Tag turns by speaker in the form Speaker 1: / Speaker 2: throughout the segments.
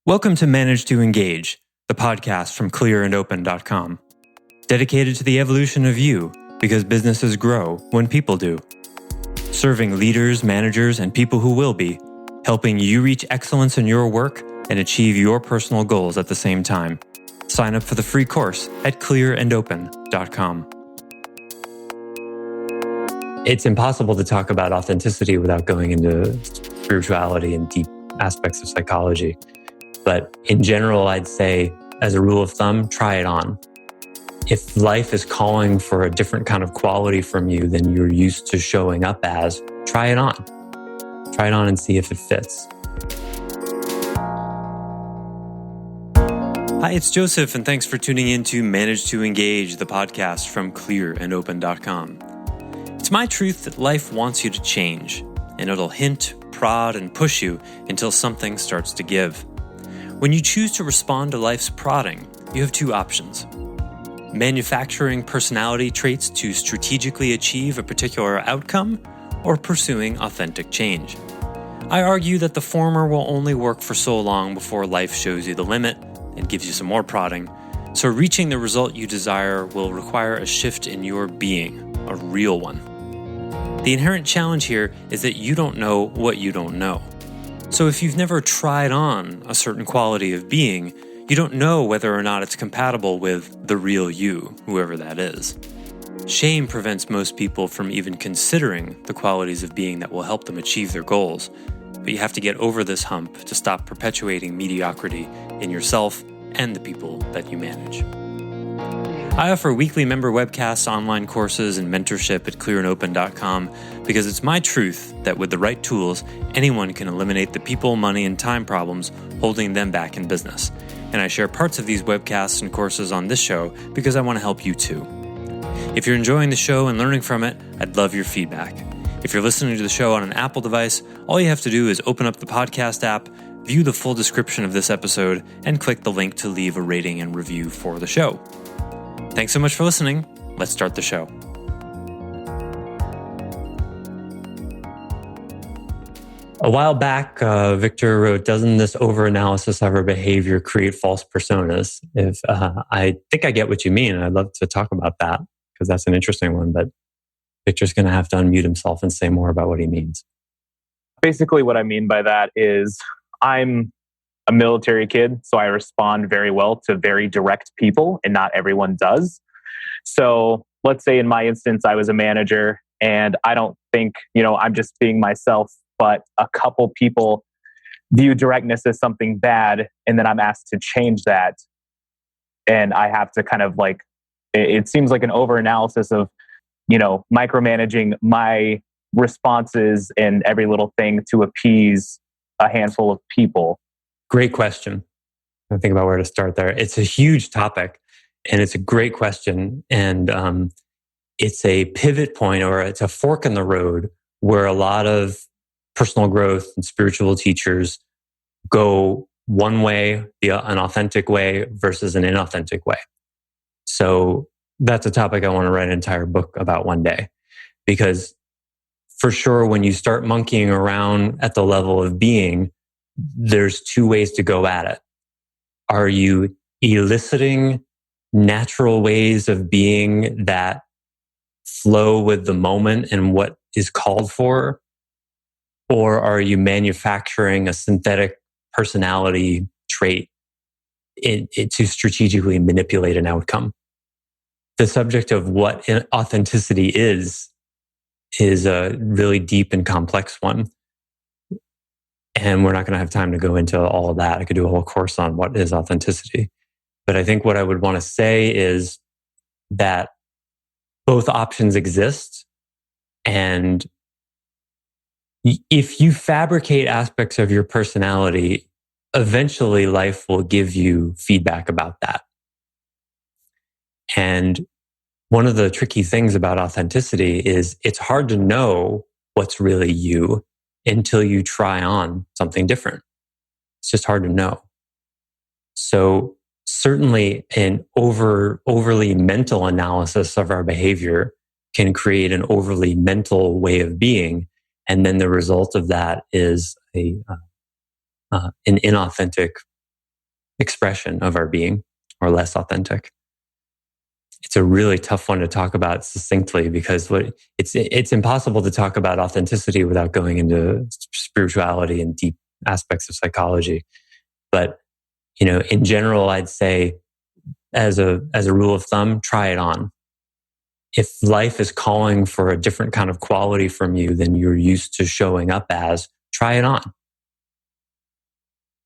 Speaker 1: Welcome to Manage to Engage, the podcast from clearandopen.com. Dedicated to the evolution of you, because businesses grow when people do. Serving leaders, managers, and people who will be, helping you reach excellence in your work and achieve your personal goals at the same time. Sign up for the free course at clearandopen.com. It's impossible to talk about authenticity without going into spirituality and deep aspects of psychology. But in general, I'd say, as a rule of thumb, try it on. If life is calling for a different kind of quality from you than you're used to showing up as, try it on. Try it on and see if it fits. Hi, it's Joseph, and thanks for tuning in to Manage to Engage, the podcast from clearandopen.com. It's my truth that life wants you to change, and it'll hint, prod, and push you until something starts to give. When you choose to respond to life's prodding, you have two options. Manufacturing personality traits to strategically achieve a particular outcome, or pursuing authentic change. I argue that the former will only work for so long before life shows you the limit and gives you some more prodding, so reaching the result you desire will require a shift in your being, a real one. The inherent challenge here is that you don't know what you don't know. So if you've never tried on a certain quality of being, you don't know whether or not it's compatible with the real you, whoever that is. Shame prevents most people from even considering the qualities of being that will help them achieve their goals, but you have to get over this hump to stop perpetuating mediocrity in yourself and the people that you manage. I offer weekly member webcasts, online courses, and mentorship at clearandopen.com because it's my truth that with the right tools, anyone can eliminate the people, money, and time problems holding them back in business. And I share parts of these webcasts and courses on this show because I want to help you too. If you're enjoying the show and learning from it, I'd love your feedback. If you're listening to the show on an Apple device, all you have to do is open up the podcast app, view the full description of this episode, and click the link to leave a rating and review for the show. Thanks so much for listening. Let's start the show. A while back, Victor wrote, "Doesn't this over-analysis of our behavior create false personas?" I think I get what you mean, and I'd love to talk about that because that's an interesting one, but Victor's going to have to unmute himself and say more about what he means.
Speaker 2: Basically, what I mean by that is I'm a military kid, so I respond very well to very direct people, and not everyone does. So let's say in my instance, I was a manager, and I don't think, I'm just being myself, but a couple people view directness as something bad, and then I'm asked to change that. And I have to kind of it seems like an over-analysis of, micromanaging my responses and every little thing to appease a handful of people.
Speaker 1: Great question. I think about where to start there. It's a huge topic, and it's a great question. And it's a pivot point, or it's a fork in the road where a lot of personal growth and spiritual teachers go one way, an authentic way versus an inauthentic way. So that's a topic I want to write an entire book about one day, because for sure, when you start monkeying around at the level of being, there's two ways to go at it. Are you eliciting natural ways of being that flow with the moment and what is called for? Or are you manufacturing a synthetic personality trait to strategically manipulate an outcome? The subject of what authenticity is a really deep and complex one. And we're not going to have time to go into all of that. I could do a whole course on what is authenticity. But I think what I would want to say is that both options exist. And if you fabricate aspects of your personality, eventually life will give you feedback about that. And one of the tricky things about authenticity is it's hard to know what's really you until you try on something different. It's just hard to know. So certainly an overly mental analysis of our behavior can create an overly mental way of being. And then the result of that is an inauthentic expression of our being or less authentic. It's a really tough one to talk about succinctly because it's impossible to talk about authenticity without going into spirituality and deep aspects of psychology. But, in general, I'd say as a rule of thumb, try it on. If life is calling for a different kind of quality from you than you're used to showing up as, try it on.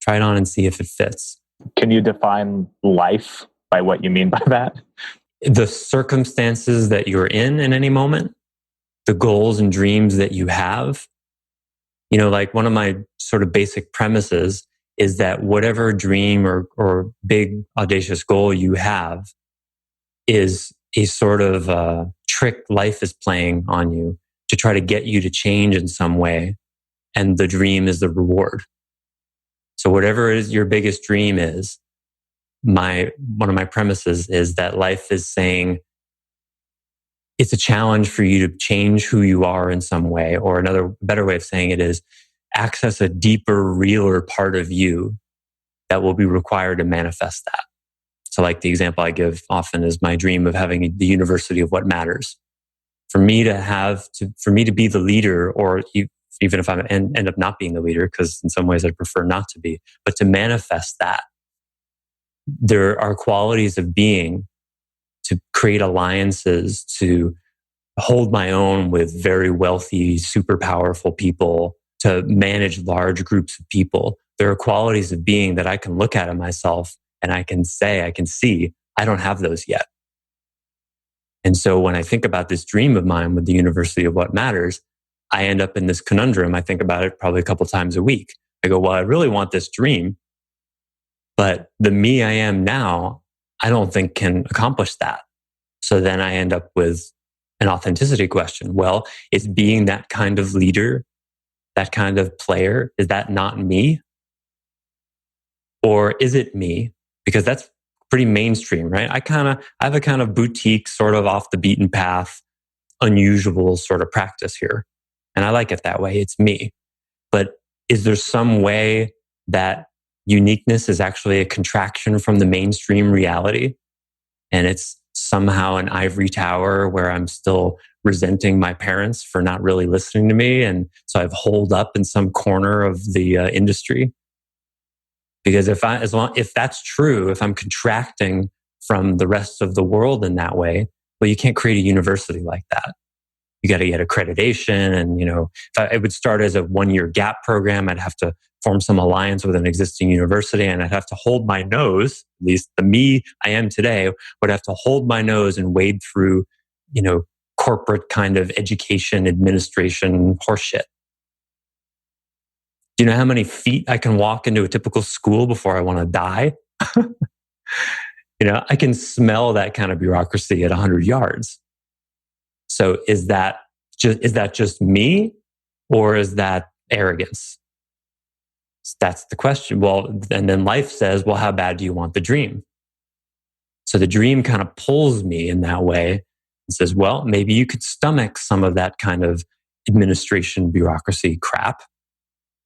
Speaker 1: Try it on and see if it fits.
Speaker 2: Can you define life by what you mean by that?
Speaker 1: The circumstances that you're in any moment, the goals and dreams that you have. Like one of my sort of basic premises is that whatever dream or big audacious goal you have is a sort of trick life is playing on you to try to get you to change in some way. And the dream is the reward. So whatever is your biggest dream is, one of my premises is that life is saying it's a challenge for you to change who you are in some way, or another better way of saying it is access a deeper, realer part of you that will be required to manifest that. So like the example I give often is my dream of having the university of what matters. For me to be the leader, or even if I end up not being the leader, because in some ways I'd prefer not to be, but to manifest that, there are qualities of being to create alliances, to hold my own with very wealthy, super powerful people, to manage large groups of people. There are qualities of being that I can look at in myself and I can see, I don't have those yet. And so when I think about this dream of mine with the University of What Matters, I end up in this conundrum. I think about it probably a couple times a week. I go, well, I really want this dream, but the me I am now, I don't think can accomplish that. So then I end up with an authenticity question. Well, is being that kind of leader, that kind of player, is that not me? Or is it me? Because that's pretty mainstream, right? I have a kind of boutique, sort of off the beaten path, unusual sort of practice here. And I like it that way. It's me. But is there some way that uniqueness is actually a contraction from the mainstream reality? And it's somehow an ivory tower where I'm still resenting my parents for not really listening to me. And so I've holed up in some corner of the industry. Because if that's true, if I'm contracting from the rest of the world in that way, well, you can't create a university like that. You got to get accreditation. And, if it would start as a 1-year gap program, I'd have to form some alliance with an existing university, and I'd have to hold my nose, at least the me I am today would have to hold my nose and wade through, corporate kind of education, administration horseshit. Do you know how many feet I can walk into a typical school before I want to die? I can smell that kind of bureaucracy at 100 yards. So is that just me, or is that arrogance? That's the question. Well, and then life says, well, how bad do you want the dream? So the dream kind of pulls me in that way and says, well, maybe you could stomach some of that kind of administration bureaucracy crap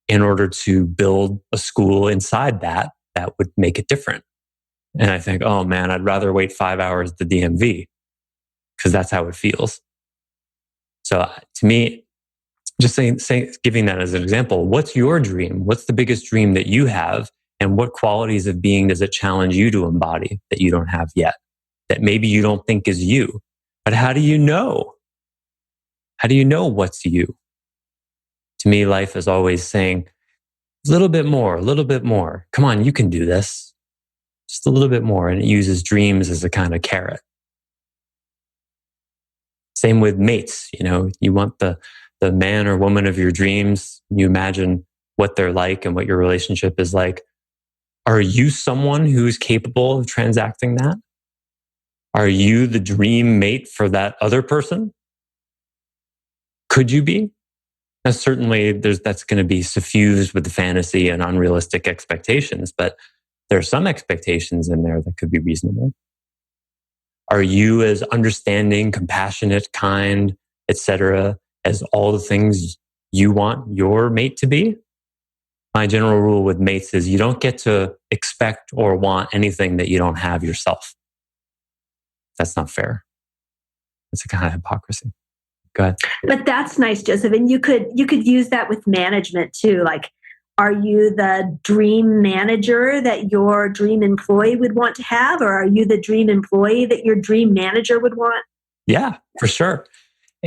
Speaker 1: in order to build a school inside that would make it different. And I think, oh man, I'd rather wait 5 hours at the DMV because that's how it feels. So to me, just giving that as an example, what's your dream? What's the biggest dream that you have? And what qualities of being does it challenge you to embody that you don't have yet? That maybe you don't think is you. But how do you know? How do you know what's you? To me, life is always saying, a little bit more, a little bit more. Come on, you can do this. Just a little bit more. And it uses dreams as a kind of carrot. Same with mates. You want the man or woman of your dreams. You imagine what they're like and what your relationship is like. Are you someone who's capable of transacting that? Are you the dream mate for that other person? Could you be? Now, certainly that's going to be suffused with the fantasy and unrealistic expectations, but there are some expectations in there that could be reasonable. Are you as understanding, compassionate, kind, etc., as all the things you want your mate to be? My general rule with mates is you don't get to expect or want anything that you don't have yourself. That's not fair. It's a kind of hypocrisy. Go ahead.
Speaker 3: But that's nice, Joseph. And you could use that with management too. Like, are you the dream manager that your dream employee would want to have? Or are you the dream employee that your dream manager would want?
Speaker 1: Yeah, for sure.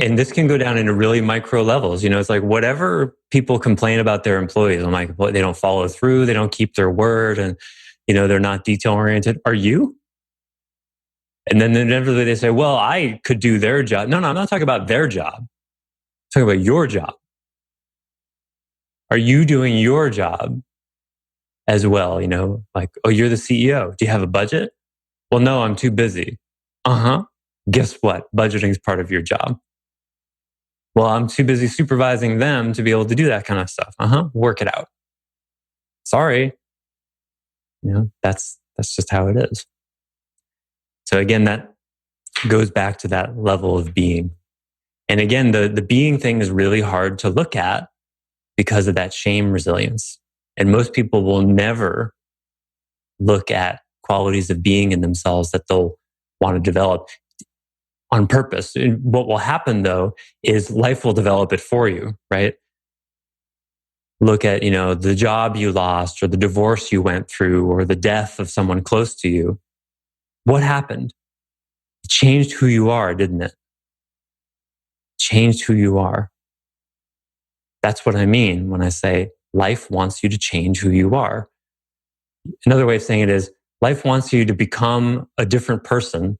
Speaker 1: And this can go down into really micro levels. It's like whatever people complain about their employees, I'm like, well, they don't follow through, they don't keep their word, and they're not detail oriented. Are you? And then inevitably they say, well, I could do their job. No, I'm not talking about their job. I'm talking about your job. Are you doing your job as well? Like, oh, you're the CEO. Do you have a budget? Well, no, I'm too busy. Guess what? Budgeting is part of your job. Well, I'm too busy supervising them to be able to do that kind of stuff. Work it out. Sorry. That's just how it is. So again, that goes back to that level of being. And again, the being thing is really hard to look at because of that shame resilience. And most people will never look at qualities of being in themselves that they'll want to develop on purpose. And what will happen though is life will develop it for you, right? Look at, the job you lost or the divorce you went through or the death of someone close to you. What happened? It changed who you are, didn't it? Changed who you are. That's what I mean when I say life wants you to change who you are. Another way of saying it is life wants you to become a different person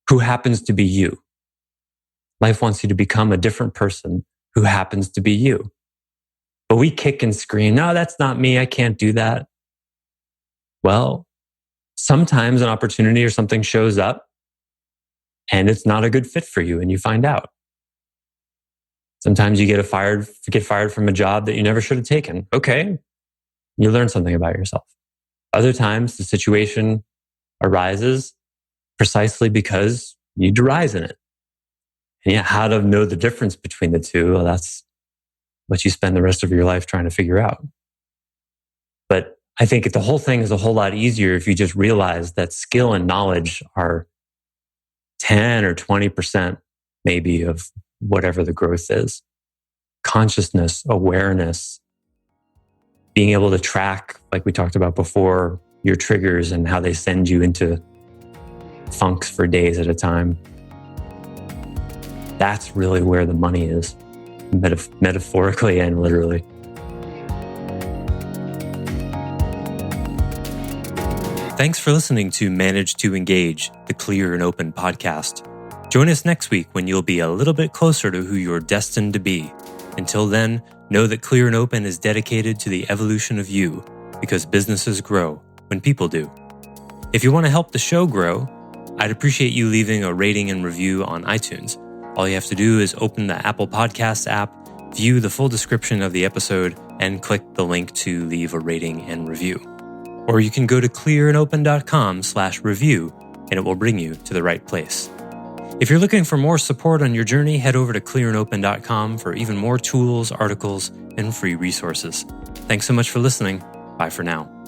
Speaker 1: who happens to be you. Life wants you to become a different person who happens to be you. But we kick and scream, no, that's not me. I can't do that. Well, sometimes an opportunity or something shows up and it's not a good fit for you and you find out. Sometimes you get fired from a job that you never should have taken. Okay, you learn something about yourself. Other times the situation arises precisely because you rise in it. And how to know the difference between the two, well, that's what you spend the rest of your life trying to figure out. But I think the whole thing is a whole lot easier if you just realize that skill and knowledge are 10 or 20% maybe of whatever the growth is. Consciousness, awareness, being able to track, like we talked about before, your triggers and how they send you into funks for days at a time. That's really where the money is, metaphorically and literally. Thanks for listening to Manage to Engage, the Clear and Open podcast. Join us next week when you'll be a little bit closer to who you're destined to be. Until then, know that Clear and Open is dedicated to the evolution of you, because businesses grow when people do. If you want to help the show grow, I'd appreciate you leaving a rating and review on iTunes. All you have to do is open the Apple Podcasts app, view the full description of the episode, and click the link to leave a rating and review. Or you can go to clearandopen.com/review and it will bring you to the right place. If you're looking for more support on your journey, head over to clearandopen.com for even more tools, articles, and free resources. Thanks so much for listening. Bye for now.